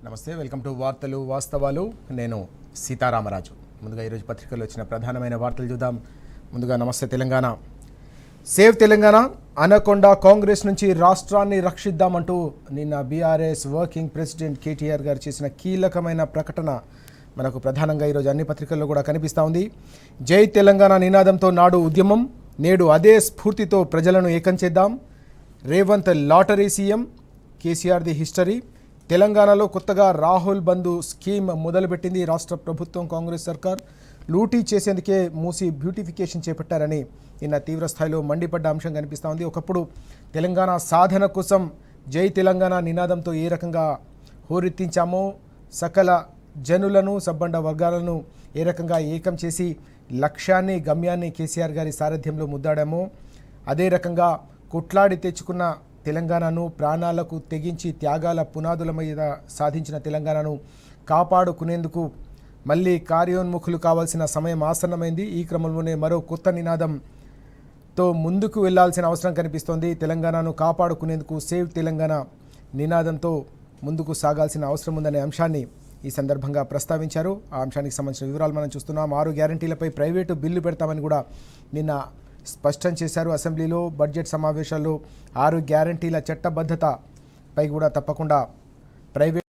నమస్తే, welcome to వార్తలు వాస్తవాలు. నేను సీతారామరాజు. ముందుగా ఈరోజు పత్రికల్లో వచ్చిన ప్రధానమైన వార్తలు చూద్దాం. ముందుగా నమస్తే తెలంగాణ. సేవ్ తెలంగాణ అనకొండ కాంగ్రెస్ నుంచి రాష్ట్రాన్ని రక్షిద్దామంటూ నిన్న బీఆర్ఎస్ వర్కింగ్ ప్రెసిడెంట్ కేటీఆర్ గారు చేసిన కీలకమైన ప్రకటన మనకు ప్రధానంగా ఈరోజు అన్ని పత్రికల్లో కూడా కనిపిస్తూ ఉంది. జై తెలంగాణ నినాదంతో నాడు ఉద్యమం, నేడు అదే స్ఫూర్తితో ప్రజలను ఏకం చేద్దాం. రేవంత్ లాటరీ సీఎం, కేసీఆర్ది హిస్టరీ. తెలంగాణలో కొత్తగా రాహుల్ బంధు స్కీమ్ మొదలుపెట్టింది రాష్ట్ర ప్రభుత్వం. కాంగ్రెస్ సర్కార్ లూటీ చేసేందుకే మూసి బ్యూటిఫికేషన్ చేపట్టారని నిన్న తీవ్రస్థాయిలో మండిపడ్డ అంశం కనిపిస్తూ ఉంది. ఒకప్పుడు తెలంగాణ సాధన కోసం జై తెలంగాణ నినాదంతో ఏ రకంగా హోరెత్తించామో, సకల జనులను సబ్బండ వర్గాలను ఏ రకంగా ఏకం చేసి లక్ష్యాన్ని గమ్యాన్ని కేసీఆర్ గారి సారథ్యంలో ముద్దాడామో, అదే రకంగా కొట్లాడి తెచ్చుకున్న తెలంగాణను ప్రాణాలకు తెగించి త్యాగాల పునాదుల మీద సాధించిన తెలంగాణను కాపాడుకునేందుకు మళ్ళీ కార్యోన్ముఖులు కావాల్సిన సమయం ఆసన్నమైంది. ఈ క్రమంలోనే మరో కొత్త నినాదంతో ముందుకు వెళ్లాల్సిన అవసరం కనిపిస్తోంది. తెలంగాణను కాపాడుకునేందుకు సేవ్ తెలంగాణ నినాదంతో ముందుకు సాగాల్సిన అవసరం ఉందనే అంశాన్ని ఈ సందర్భంగా ప్రస్తావించారు. ఆ అంశానికి సంబంధించిన వివరాలు మనం చూస్తున్నాం. 6 గ్యారంటీలపై ప్రైవేటు బిల్లు పెడతామని కూడా నిన్న స్పష్టం చేశారు. అసెంబ్లీలో బడ్జెట్ సమావేశాల్లో 6 గ్యారంటీల చట్టబద్ధతపై కూడా తప్పకుండా ప్రైవేట్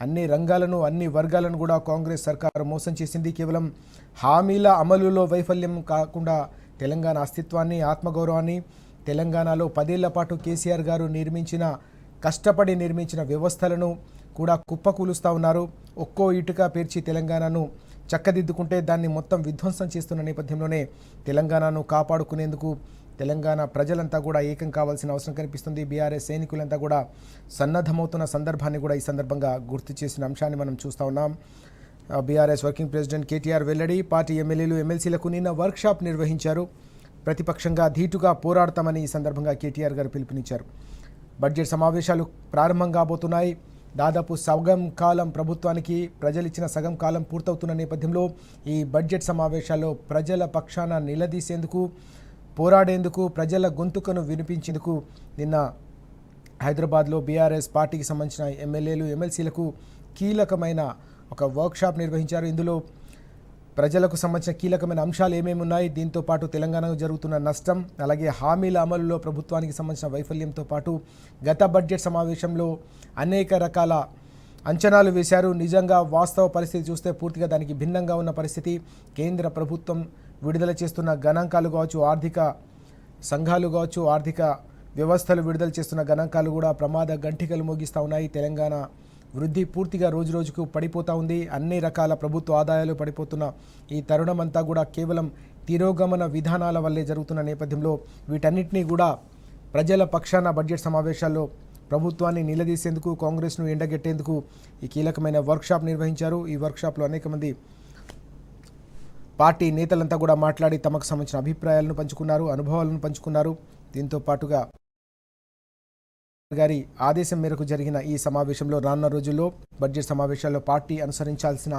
అన్ని రంగాలను అన్ని వర్గాలను కూడా కాంగ్రెస్ సర్కారు మోసం చేసింది. కేవలం హామీల అమలులో వైఫల్యం కాకుండా తెలంగాణ అస్తిత్వాన్ని, ఆత్మగౌరవాన్ని, తెలంగాణలో 10 ఏళ్ల పాటు కేసీఆర్ గారు కష్టపడి నిర్మించిన వ్యవస్థలను కూడా కుప్పకూలుస్తూ ఉన్నారు. ఒక్కో ఇటుక పేర్చి తెలంగాణను చక్కదిద్దుకుంటే దాన్ని మొత్తం విధ్వంసం చేస్తున్న నేపథ్యంలోనే తెలంగాణను కాపాడుకునేందుకు తెలంగాణ ప్రజలంతా కూడా ఏకం కావాల్సిన అవసరం కనిపిస్తుంది. బీఆర్ఎస్ సైనికులంతా కూడా సన్నద్ధమవుతున్న సందర్భాన్ని కూడా ఈ సందర్భంగా గుర్తు చేసిన అంశాన్ని మనం చూస్తూ ఉన్నాం. బీఆర్ఎస్ వర్కింగ్ ప్రెసిడెంట్ కేటీఆర్ వెల్లడి. పార్టీ ఎమ్మెల్యేలు ఎమ్మెల్సీలకు నిన్న వర్క్షాప్ నిర్వహించారు. ప్రతిపక్షంగా ధీటుగా పోరాడతామని ఈ సందర్భంగా కేటీఆర్ గారు పిలుపునిచ్చారు. బడ్జెట్ సమావేశాలు ప్రారంభం కాబోతున్నాయి. దాదాపు సగం కాలం ప్రభుత్వానికి ప్రజలిచ్చిన సగం కాలం పూర్తవుతున్న నేపథ్యంలో ఈ బడ్జెట్ సమావేశాల్లో ప్రజల పక్షాన నిలదీసేందుకు, పోరాడేందుకు, ప్రజల గొంతుకను వినిపించేందుకు నిన్న హైదరాబాద్లో బీఆర్ఎస్ పార్టీకి సంబంధించిన ఎమ్మెల్యేలు ఎమ్మెల్సీలకు కీలకమైన ఒక వర్క్షాప్ నిర్వహించారు. ఇందులో ప్రజలకు సంబంధించిన కీలకమైన అంశాలు ఏమేమి ఉన్నాయి, దీంతో పాటు తెలంగాణకు జరుగుతున్న నష్టం, అలాగే హామీల అమలులో ప్రభుత్వానికి సంబంధించిన వైఫల్యంతో పాటు గత బడ్జెట్ సమావేశంలో అనేక రకాల అంచనాలు వేశారు. నిజంగా వాస్తవ పరిస్థితి చూస్తే పూర్తిగా దానికి భిన్నంగా ఉన్న పరిస్థితి. కేంద్ర ప్రభుత్వం విడుదల చేస్తున్న గణాంకాలు కావచ్చు, ఆర్థిక సంఘాలు కావచ్చు, ఆర్థిక వ్యవస్థలు విడుదల చేస్తున్న గణాంకాలు కూడా ప్రమాద గంటికలు మోగిస్తూ ఉన్నాయి. తెలంగాణ వృద్ధి పూర్తిగా రోజురోజుకు పడిపోతూ ఉంది. అన్ని రకాల ప్రభుత్వ ఆదాయాలు పడిపోతున్న ఈ తరుణం అంతా కూడా కేవలం తిరోగమన విధానాల వల్లే జరుగుతున్న నేపథ్యంలో వీటన్నిటినీ కూడా ప్రజల పక్షాన బడ్జెట్ సమావేశాల్లో ప్రభుత్వాన్ని నిలదీసేందుకు, కాంగ్రెస్ను ఎండగట్టేందుకు ఈ కీలకమైన వర్క్షాప్ నిర్వహించారు. ఈ వర్క్షాప్లో అనేక మంది పార్టీ నేతలంతా కూడా మాట్లాడి తమకు సంబంధించిన అభిప్రాయాలను పంచుకున్నారు, అనుభవాలను పంచుకున్నారు. దీంతో పాటుగా గారి ఆదేశం మేరకు జరిగిన ఈ సమావేశంలో రానున్న రోజుల్లో బడ్జెట్ సమావేశాల్లో పార్టీ అనుసరించాల్సిన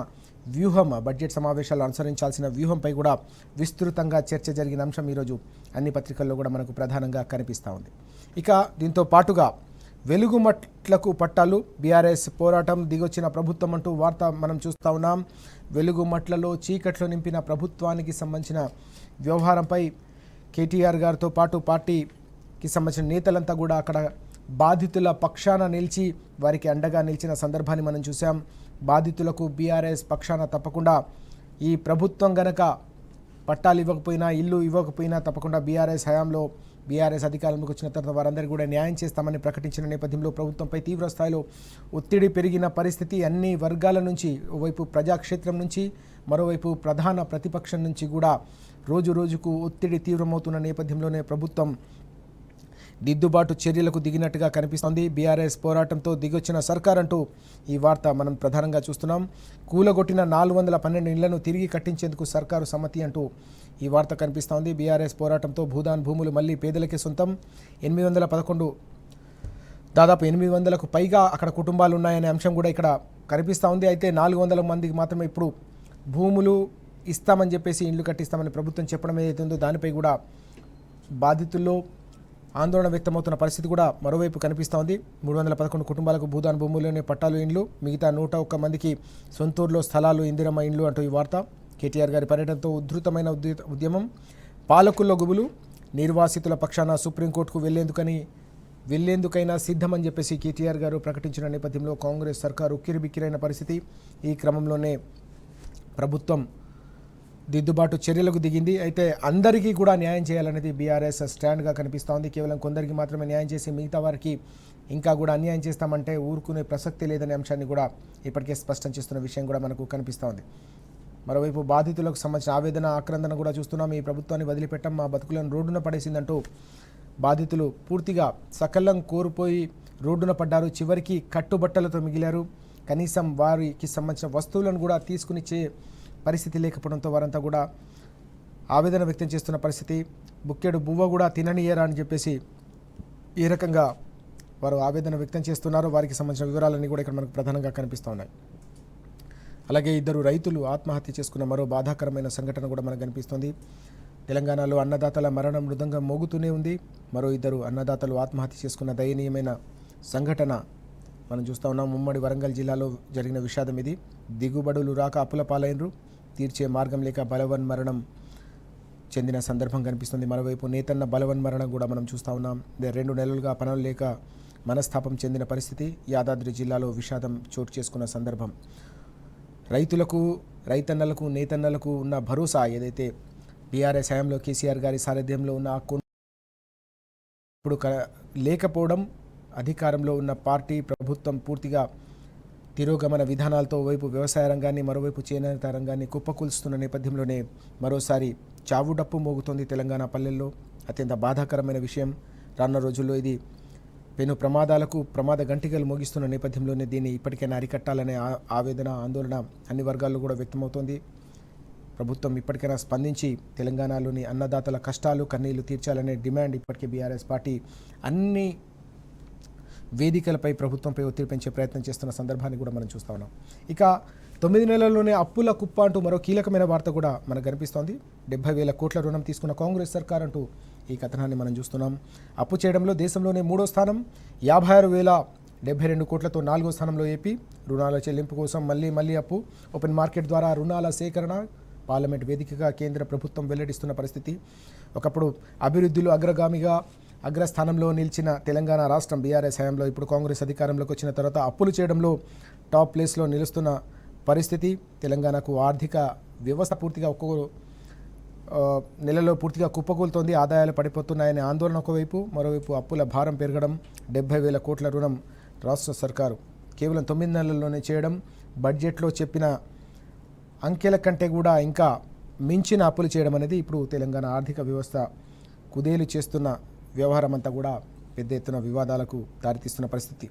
వ్యూహం, బడ్జెట్ సమావేశాల్లో అనుసరించాల్సిన వ్యూహంపై కూడా విస్తృతంగా చర్చ జరిగిన అంశం ఈరోజు అన్ని పత్రికల్లో కూడా మనకు ప్రధానంగా కనిపిస్తూ ఉంది. ఇక దీంతో పాటుగా వెలుగుమట్లకు పట్టాలు, బీఆర్ఎస్ పోరాటం, దిగొచ్చిన ప్రభుత్వం అంటూ వార్త మనం చూస్తూ ఉన్నాం. వెలుగుమట్లలో చీకట్లో నింపిన ప్రభుత్వానికి సంబంధించిన వ్యవహారంపై కేటీఆర్ గారితో పాటు పార్టీకి సంబంధించిన నేతలంతా కూడా అక్కడ బాధితుల పక్షాన నిలిచి వారికి అండగా నిలిచిన సందర్భాన్ని మనం చూసాం. బాధితులకు బీఆర్ఎస్ పక్షాన తప్పకుండా ఈ ప్రభుత్వం గనక పట్టాలు ఇవ్వకపోయినా, ఇల్లు ఇవ్వకపోయినా తప్పకుండా బీఆర్ఎస్ హయాంలో బీఆర్ఎస్ అధికారంలోకి వచ్చిన తర్వాత వారందరికీ కూడా న్యాయం చేస్తామని ప్రకటించిన నేపథ్యంలో ప్రభుత్వంపై తీవ్ర స్థాయిలో ఒత్తిడి పెరిగిన పరిస్థితి. అన్ని వర్గాల నుంచి, ఓవైపు ప్రజాక్షేత్రం నుంచి, మరోవైపు ప్రధాన ప్రతిపక్షం నుంచి కూడా రోజు రోజుకు ఒత్తిడి తీవ్రమవుతున్న నేపథ్యంలోనే ప్రభుత్వం దిద్దుబాటు చర్యలకు దిగినట్టుగా కనిపిస్తోంది. బీఆర్ఎస్ పోరాటంతో దిగొచ్చిన సర్కార్ అంటూ ఈ వార్త మనం ప్రధానంగా చూస్తున్నాం. కూలగొట్టిన 412 ఇళ్లను తిరిగి కట్టించేందుకు సర్కారు సమ్మతి అంటూ ఈ వార్త కనిపిస్తోంది. బీఆర్ఎస్ పోరాటంతో భూదాన్ భూములు మళ్ళీ పేదలకే సొంతం. 811 దాదాపు 800కు పైగా అక్కడ కుటుంబాలు ఉన్నాయనే అంశం కూడా ఇక్కడ కనిపిస్తూ ఉంది. అయితే 400 మందికి మాత్రమే ఇప్పుడు భూములు ఇస్తామని చెప్పేసి ఇండ్లు కట్టిస్తామని ప్రభుత్వం చెప్పడం ఏదైతే ఉందో దానిపై కూడా బాధితుల్లో ఆందోళన వ్యక్తమవుతున్న పరిస్థితి కూడా మరోవైపు కనిపిస్తోంది. 311 కుటుంబాలకు భూదాన్ భూముల్లోనే పట్టాలు ఇండ్లు, మిగతా 101 మందికి సొంతూరులో స్థలాలు, ఇందిరమ్మ ఇండ్లు అంటూ ఈ వార్త. కేటీఆర్ గారి పర్యటనతో ఉధృతమైన ఉద్యమం, పాలకుల్లో గుబులు, నిర్వాసితుల పక్షాన సుప్రీంకోర్టుకు వెళ్లేందుకైనా సిద్ధమని చెప్పేసి కేటీఆర్ గారు ప్రకటించిన నేపథ్యంలో కాంగ్రెస్ సర్కారు ఉక్కిరిబిక్కిరైన పరిస్థితి. ఈ క్రమంలోనే ప్రభుత్వం దిద్దుబాటు చర్యలకు దిగింది. అయితే అందరికీ కూడా న్యాయం చేయాలనేది బీఆర్ఎస్ స్టాండ్గా కనిపిస్తోంది. కేవలం కొందరికి మాత్రమే న్యాయం చేసి మిగతా వారికి ఇంకా కూడా అన్యాయం చేస్తామంటే ఊరుకునే ప్రసక్తి లేదనే అంశాన్ని కూడా ఇప్పటికే స్పష్టం చేస్తున్న విషయం కూడా మనకు కనిపిస్తోంది. మరోవైపు బాధితులకు సంబంధించిన ఆవేదన, ఆక్రందన కూడా చూస్తున్నాం. ఈ ప్రభుత్వాన్ని వదిలిపెట్టం, మా బతుకులను రోడ్డున పడేసిందంటూ బాధితులు పూర్తిగా సకలం కోల్పోయి రోడ్డున పడ్డారు. చివరికి కట్టుబట్టలతో మిగిలారు. కనీసం వారికి సంబంధించిన వస్తువులను కూడా తీసుకునిచ్చే పరిస్థితి లేకపోవడంతో వారంతా కూడా ఆవేదన వ్యక్తం చేస్తున్న పరిస్థితి. బుక్కెడు బువ్వ కూడా తిననీయరా అని చెప్పేసి ఈ రకంగా వారు ఆవేదన వ్యక్తం చేస్తున్నారు. వారికి సంబంధించిన వివరాలన్నీ కూడా ఇక్కడ మనకు ప్రధానంగా కనిపిస్తూ ఉన్నాయి. అలాగే 2 రైతులు ఆత్మహత్య చేసుకున్న మరో బాధాకరమైన సంఘటన కూడా మనకు కనిపిస్తోంది. తెలంగాణలో అన్నదాతల మరణం మృదంగం మోగుతూనే ఉంది. మరో 2 అన్నదాతలు ఆత్మహత్య చేసుకున్న దయనీయమైన సంఘటన మనం చూస్తూ ఉన్నాం. ఉమ్మడి వరంగల్ జిల్లాలో జరిగిన విషాదం ఇది. దిగుబడులు రాక అప్పుల పాలైనరు, తీర్చే మార్గం లేక బలవన్ మరణం చెందిన సందర్భం కనిపిస్తుంది. మరోవైపు నేతన్న బలవన్ మరణం కూడా మనం చూస్తూ ఉన్నాం. 2 నెలలుగా పనులు లేక మనస్తాపం చెందిన పరిస్థితి. యాదాద్రి జిల్లాలో విషాదం చోటు చేసుకున్న సందర్భం. రైతులకు, రైతన్నలకు, నేతన్నలకు ఉన్న భరోసా ఏదైతే బీఆర్ఎస్ హయాంలో కేసీఆర్ గారి సారథ్యంలో ఉన్న ఇప్పుడు లేకపోవడం, అధికారంలో ఉన్న పార్టీ ప్రభుత్వం పూర్తిగా తిరోగమన విధానాలతో వైపు వ్యవసాయ రంగాన్ని, మరోవైపు చేనేత రంగాన్ని కుప్పకూల్స్తున్న నేపథ్యంలోనే మరోసారి చావుడప్పు మోగుతోంది తెలంగాణ పల్లెల్లో. అత్యంత బాధాకరమైన విషయం. రానున్న రోజుల్లో ఇది పెను ప్రమాదాలకు ప్రమాద గంటికలు మోగిస్తున్న నేపథ్యంలోనే దీన్ని ఇప్పటికైనా అరికట్టాలనే ఆవేదన, ఆందోళన అన్ని వర్గాల్లో కూడా వ్యక్తమవుతోంది. ప్రభుత్వం ఇప్పటికైనా స్పందించి తెలంగాణలోని అన్నదాతల కష్టాలు, కన్నీళ్లు తీర్చాలనే డిమాండ్ ఇప్పటికే బీఆర్ఎస్ పార్టీ అన్ని వేదికలపై ప్రభుత్వంపై ఒత్తిడి పెంచే ప్రయత్నం చేస్తున్న సందర్భాన్ని కూడా మనం చూస్తూ ఉన్నాం. ఇక 9 నెలల్లోనే అప్పుల కుప్ప అంటూ మరో కీలకమైన వార్త కూడా మనకు కనిపిస్తోంది. 70,000 కోట్ల రుణం తీసుకున్న కాంగ్రెస్ సర్కార్ అంటూ ఈ కథనాన్ని మనం చూస్తున్నాం. అప్పు చేయడంలో దేశంలోనే 3వ స్థానం, 56,072 కోట్లతో 4వ స్థానంలో ఏపీ. రుణాల చెల్లింపు కోసం మళ్ళీ అప్పు. ఓపెన్ మార్కెట్ ద్వారా రుణాల సేకరణ పార్లమెంట్ వేదికగా కేంద్ర ప్రభుత్వం వెల్లడిస్తున్న పరిస్థితి. ఒకప్పుడు అభివృద్ధిలో అగ్రస్థానంలో నిలిచిన తెలంగాణ రాష్ట్రం బీఆర్ఎస్ హయాంలో ఇప్పుడు కాంగ్రెస్ అధికారంలోకి వచ్చిన తర్వాత అప్పులు చేయడంలో టాప్ ప్లేస్లో నిలుస్తున్న పరిస్థితి. తెలంగాణకు ఆర్థిక వ్యవస్థ పూర్తిగా ఒక్కొక్క నెలలో పూర్తిగా కుప్పకూలుతోంది. ఆదాయాలు పడిపోతున్నాయనే ఆందోళన ఒకవైపు, మరోవైపు అప్పుల భారం పెరగడం. 70,000 కోట్ల రుణం రాష్ట్ర సర్కారు కేవలం 9 నెలల్లోనే చేయడం, బడ్జెట్లో చెప్పిన అంకెల కంటే కూడా ఇంకా మించిన అప్పులు చేయడం అనేది ఇప్పుడు తెలంగాణ ఆర్థిక వ్యవస్థ కుదేలు చేస్తున్న వ్యవహారం అంతా కూడా పెద్ద ఎత్తున వివాదాలకు దారితీస్తున్న పరిస్థితి.